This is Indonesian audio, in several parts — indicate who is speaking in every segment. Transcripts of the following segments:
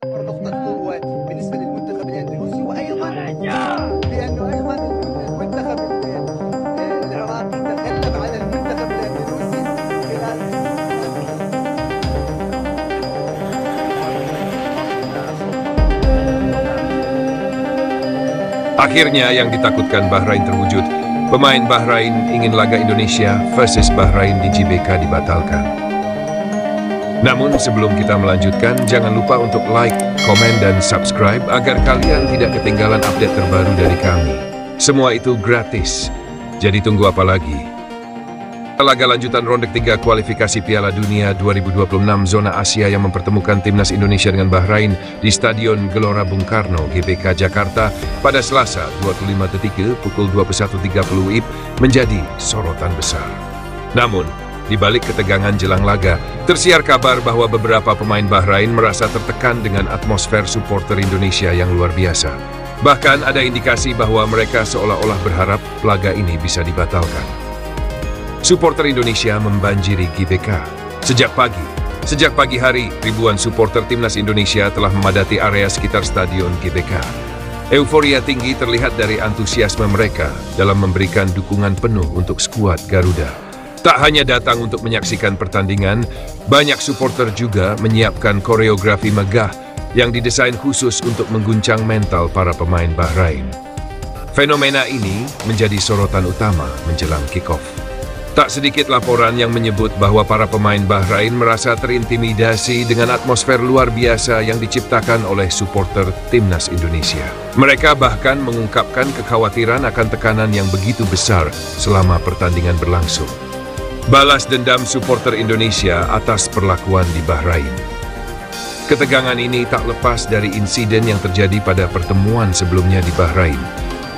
Speaker 1: نقطة قوة بالنسبة للمنتخب الأندونيسي، وأيضا لأنه أيضا المنتخب العراقي تغلب على المنتخب الأندونيسي خلال.
Speaker 2: Akhirnya yang ditakutkan Bahrain terwujud. Pemain Bahrain ingin laga Indonesia versus Bahrain di GBK dibatalkan. Namun sebelum kita melanjutkan, jangan lupa untuk like, komen, dan subscribe agar kalian tidak ketinggalan update terbaru dari kami. Semua itu gratis, jadi tunggu apa lagi? Laga lanjutan ronde 3 kualifikasi Piala Dunia 2026 zona Asia yang mempertemukan timnas Indonesia dengan Bahrain di Stadion Gelora Bung Karno, GBK Jakarta pada Selasa 25 detik pukul 21.30 WIB menjadi sorotan besar. Namun, di balik ketegangan jelang laga, tersiar kabar bahwa beberapa pemain Bahrain merasa tertekan dengan atmosfer supporter Indonesia yang luar biasa. Bahkan ada indikasi bahwa mereka seolah-olah berharap laga ini bisa dibatalkan. Supporter Indonesia membanjiri GBK. Sejak pagi hari, ribuan supporter timnas Indonesia telah memadati area sekitar Stadion GBK. Euforia tinggi terlihat dari antusiasme mereka dalam memberikan dukungan penuh untuk skuad Garuda. Tak hanya datang untuk menyaksikan pertandingan, banyak supporter juga menyiapkan koreografi megah yang didesain khusus untuk mengguncang mental para pemain Bahrain. Fenomena ini menjadi sorotan utama menjelang kick-off. Tak sedikit laporan yang menyebut bahwa para pemain Bahrain merasa terintimidasi dengan atmosfer luar biasa yang diciptakan oleh supporter timnas Indonesia. Mereka bahkan mengungkapkan kekhawatiran akan tekanan yang begitu besar selama pertandingan berlangsung. Balas dendam supporter Indonesia atas perlakuan di Bahrain. Ketegangan ini tak lepas dari insiden yang terjadi pada pertemuan sebelumnya di Bahrain.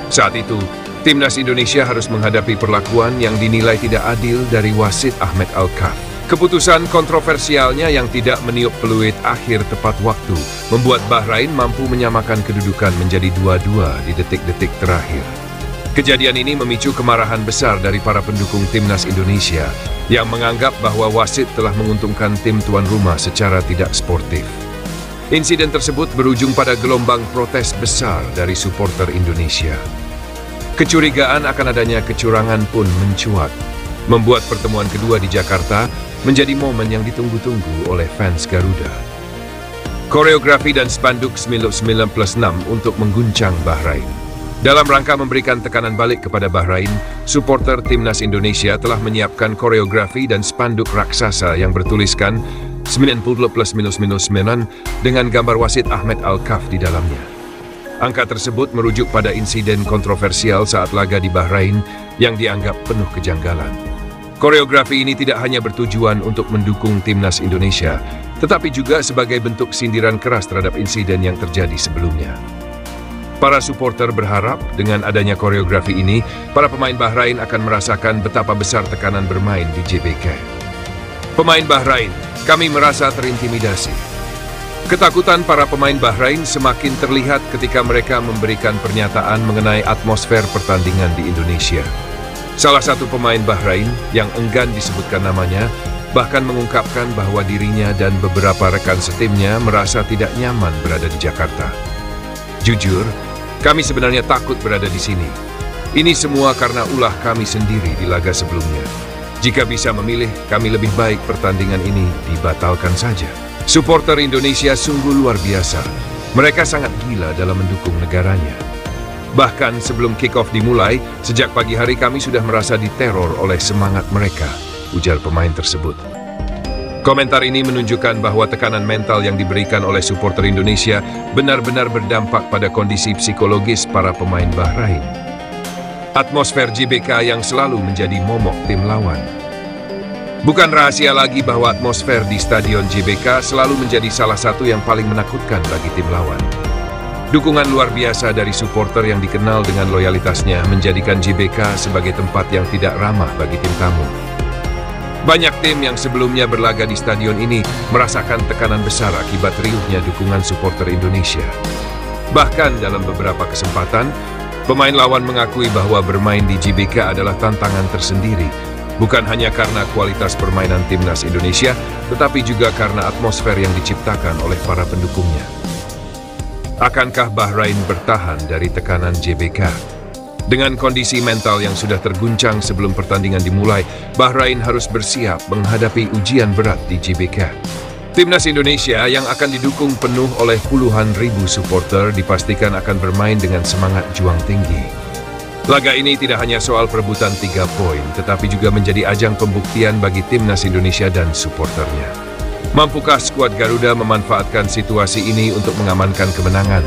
Speaker 2: Saat itu, timnas Indonesia harus menghadapi perlakuan yang dinilai tidak adil dari wasit Ahmed Al-Kaf. Keputusan kontroversialnya yang tidak meniup peluit akhir tepat waktu membuat Bahrain mampu menyamakan kedudukan menjadi 2-2 di detik-detik terakhir. Kejadian ini memicu kemarahan besar dari para pendukung timnas Indonesia yang menganggap bahwa wasit telah menguntungkan tim tuan rumah secara tidak sportif. Insiden tersebut berujung pada gelombang protes besar dari supporter Indonesia. Kecurigaan akan adanya kecurangan pun mencuat, membuat pertemuan kedua di Jakarta menjadi momen yang ditunggu-tunggu oleh fans Garuda. Koreografi dan spanduk 9+6 untuk mengguncang Bahrain. Dalam rangka memberikan tekanan balik kepada Bahrain, supporter timnas Indonesia telah menyiapkan koreografi dan spanduk raksasa yang bertuliskan 90+-9 dengan gambar wasit Ahmed Al-Kaf di dalamnya. Angka tersebut merujuk pada insiden kontroversial saat laga di Bahrain yang dianggap penuh kejanggalan. Koreografi ini tidak hanya bertujuan untuk mendukung timnas Indonesia, tetapi juga sebagai bentuk sindiran keras terhadap insiden yang terjadi sebelumnya. Para supporter berharap dengan adanya koreografi ini, para pemain Bahrain akan merasakan betapa besar tekanan bermain di GBK. Pemain Bahrain, kami merasa terintimidasi. Ketakutan para pemain Bahrain semakin terlihat ketika mereka memberikan pernyataan mengenai atmosfer pertandingan di Indonesia. Salah satu pemain Bahrain yang enggan disebutkan namanya bahkan mengungkapkan bahwa dirinya dan beberapa rekan setimnya merasa tidak nyaman berada di Jakarta. Jujur, kami sebenarnya takut berada di sini. Ini semua karena ulah kami sendiri di laga sebelumnya. Jika bisa memilih, kami lebih baik pertandingan ini dibatalkan saja. Supporter Indonesia sungguh luar biasa. Mereka sangat gila dalam mendukung negaranya. Bahkan sebelum kick-off dimulai, sejak pagi hari kami sudah merasa diteror oleh semangat mereka, ujar pemain tersebut. Komentar ini menunjukkan bahwa tekanan mental yang diberikan oleh supporter Indonesia benar-benar berdampak pada kondisi psikologis para pemain Bahrain. Atmosfer GBK yang selalu menjadi momok tim lawan. Bukan rahasia lagi bahwa atmosfer di Stadion GBK selalu menjadi salah satu yang paling menakutkan bagi tim lawan. Dukungan luar biasa dari supporter yang dikenal dengan loyalitasnya menjadikan GBK sebagai tempat yang tidak ramah bagi tim tamu. Banyak tim yang sebelumnya berlaga di stadion ini merasakan tekanan besar akibat riuhnya dukungan supporter Indonesia. Bahkan dalam beberapa kesempatan, pemain lawan mengakui bahwa bermain di GBK adalah tantangan tersendiri, bukan hanya karena kualitas permainan timnas Indonesia, tetapi juga karena atmosfer yang diciptakan oleh para pendukungnya. Akankah Bahrain bertahan dari tekanan JBK? Dengan kondisi mental yang sudah terguncang sebelum pertandingan dimulai, Bahrain harus bersiap menghadapi ujian berat di JBK. Timnas Indonesia yang akan didukung penuh oleh puluhan ribu supporter dipastikan akan bermain dengan semangat juang tinggi. Laga ini tidak hanya soal perebutan 3 poin, tetapi juga menjadi ajang pembuktian bagi Timnas Indonesia dan supporternya. Mampukah skuad Garuda memanfaatkan situasi ini untuk mengamankan kemenangan?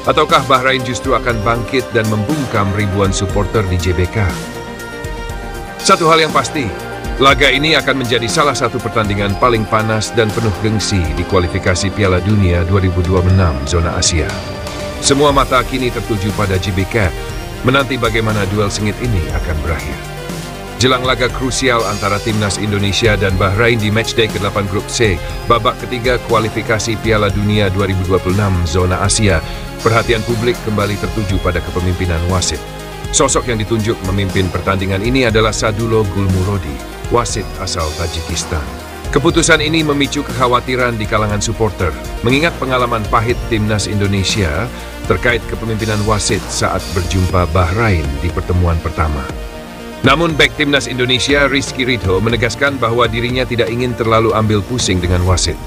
Speaker 2: Ataukah Bahrain justru akan bangkit dan membungkam ribuan supporter di JBK? Satu hal yang pasti, laga ini akan menjadi salah satu pertandingan paling panas dan penuh gengsi di kualifikasi Piala Dunia 2026 zona Asia. Semua mata kini tertuju pada JBK, menanti bagaimana duel sengit ini akan berakhir. Jelang laga krusial antara Timnas Indonesia dan Bahrain di matchday ke-8 Grup C, babak ketiga kualifikasi Piala Dunia 2026 zona Asia, perhatian publik kembali tertuju pada kepemimpinan wasit. Sosok yang ditunjuk memimpin pertandingan ini adalah Sadulo Gulmurodi, wasit asal Tajikistan. Keputusan ini memicu kekhawatiran di kalangan supporter, mengingat pengalaman pahit Timnas Indonesia terkait kepemimpinan wasit saat berjumpa Bahrain di pertemuan pertama. Namun bek Timnas Indonesia Rizky Ridho menegaskan bahwa dirinya tidak ingin terlalu ambil pusing dengan wasit.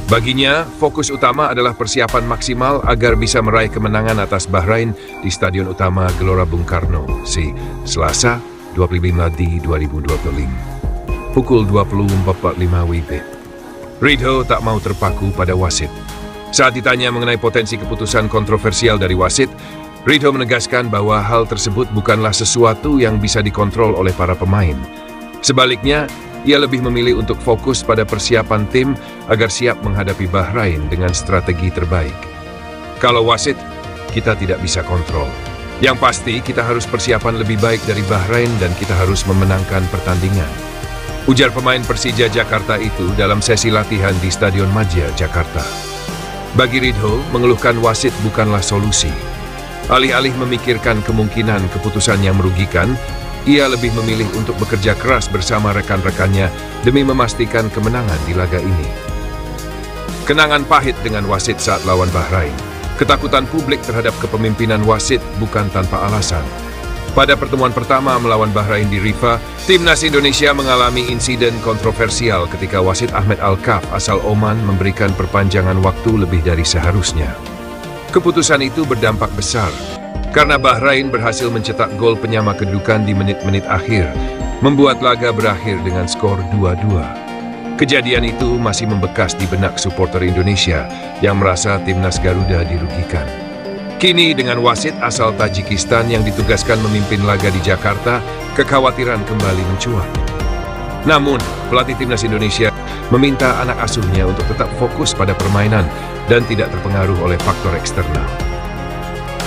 Speaker 2: Baginya, fokus utama adalah persiapan maksimal agar bisa meraih kemenangan atas Bahrain di Stadion Utama Gelora Bung Karno, Selasa 25 di 2025. Pukul 20.45 WIB. Ridho tak mau terpaku pada wasit. Saat ditanya mengenai potensi keputusan kontroversial dari wasit, Ridho menegaskan bahwa hal tersebut bukanlah sesuatu yang bisa dikontrol oleh para pemain. Sebaliknya, ia lebih memilih untuk fokus pada persiapan tim agar siap menghadapi Bahrain dengan strategi terbaik. Kalau wasit, kita tidak bisa kontrol. Yang pasti, kita harus persiapan lebih baik dari Bahrain dan kita harus memenangkan pertandingan. Ujar pemain Persija Jakarta itu dalam sesi latihan di Stadion Madia, Jakarta. Bagi Ridho, mengeluhkan wasit bukanlah solusi. Alih-alih memikirkan kemungkinan keputusan yang merugikan, ia lebih memilih untuk bekerja keras bersama rekan-rekannya demi memastikan kemenangan di laga ini. Kenangan pahit dengan wasit saat lawan Bahrain. Ketakutan publik terhadap kepemimpinan wasit bukan tanpa alasan. Pada pertemuan pertama melawan Bahrain di Rifa, Timnas Indonesia mengalami insiden kontroversial ketika wasit Ahmed Al-Kaf asal Oman memberikan perpanjangan waktu lebih dari seharusnya. Keputusan itu berdampak besar, karena Bahrain berhasil mencetak gol penyama kedudukan di menit-menit akhir, membuat laga berakhir dengan skor 2-2. Kejadian itu masih membekas di benak supporter Indonesia yang merasa Timnas Garuda dirugikan. Kini dengan wasit asal Tajikistan yang ditugaskan memimpin laga di Jakarta, kekhawatiran kembali mencuat. Namun, pelatih Timnas Indonesia meminta anak asuhnya untuk tetap fokus pada permainan dan tidak terpengaruh oleh faktor eksternal.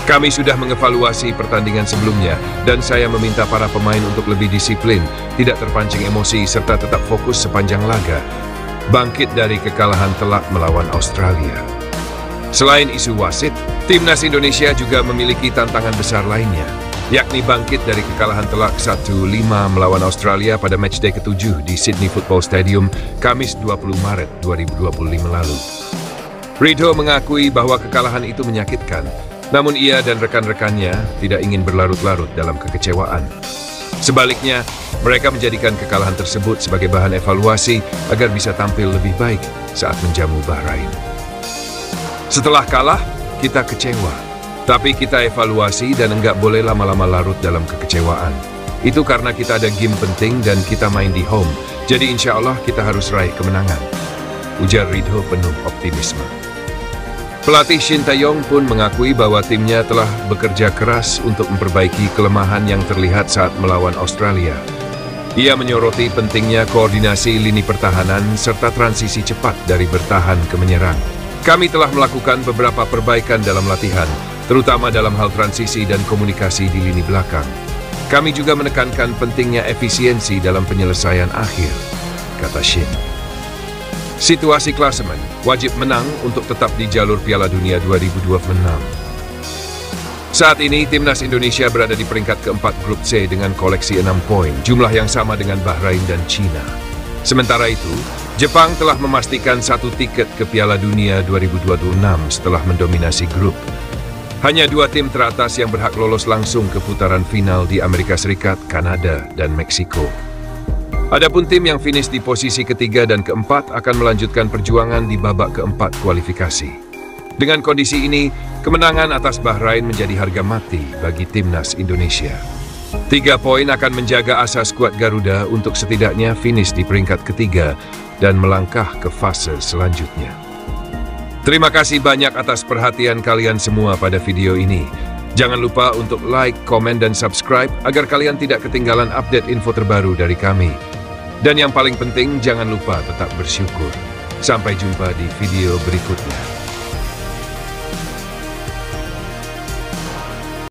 Speaker 2: Kami sudah mengevaluasi pertandingan sebelumnya dan saya meminta para pemain untuk lebih disiplin, tidak terpancing emosi serta tetap fokus sepanjang laga, bangkit dari kekalahan telak melawan Australia. Selain isu wasit, Timnas Indonesia juga memiliki tantangan besar lainnya, yakni bangkit dari kekalahan telak 1-5 melawan Australia pada matchday ke-7 di Sydney Football Stadium, Kamis 20 Maret 2025 lalu. Ridho mengakui bahwa kekalahan itu menyakitkan, namun ia dan rekan-rekannya tidak ingin berlarut-larut dalam kekecewaan. Sebaliknya, mereka menjadikan kekalahan tersebut sebagai bahan evaluasi agar bisa tampil lebih baik saat menjamu Bahrain. Setelah kalah, kita kecewa, tapi kita evaluasi dan enggak boleh lama-lama larut dalam kekecewaan. Itu karena kita ada game penting dan kita main di home, jadi insya Allah kita harus raih kemenangan. Ujar Ridho penuh optimisme. Pelatih Shin Tae-yong pun mengakui bahwa timnya telah bekerja keras untuk memperbaiki kelemahan yang terlihat saat melawan Australia. Ia menyoroti pentingnya koordinasi lini pertahanan serta transisi cepat dari bertahan ke menyerang. Kami telah melakukan beberapa perbaikan dalam latihan, terutama dalam hal transisi dan komunikasi di lini belakang. Kami juga menekankan pentingnya efisiensi dalam penyelesaian akhir, kata Shin. Situasi klasemen, wajib menang untuk tetap di jalur Piala Dunia 2026. Saat ini, Timnas Indonesia berada di peringkat keempat Grup C dengan koleksi 6 poin, jumlah yang sama dengan Bahrain dan China. Sementara itu, Jepang telah memastikan 1 tiket ke Piala Dunia 2026 setelah mendominasi grup. Hanya 2 tim teratas yang berhak lolos langsung ke putaran final di Amerika Serikat, Kanada, dan Meksiko. Adapun tim yang finish di posisi ketiga dan keempat akan melanjutkan perjuangan di babak keempat kualifikasi. Dengan kondisi ini, kemenangan atas Bahrain menjadi harga mati bagi timnas Indonesia. 3 poin akan menjaga asa skuad Garuda untuk setidaknya finish di peringkat ketiga dan melangkah ke fase selanjutnya. Terima kasih banyak atas perhatian kalian semua pada video ini. Jangan lupa untuk like, komen, dan subscribe agar kalian tidak ketinggalan update info terbaru dari kami. Dan yang paling penting, jangan lupa tetap bersyukur. Sampai jumpa di video berikutnya.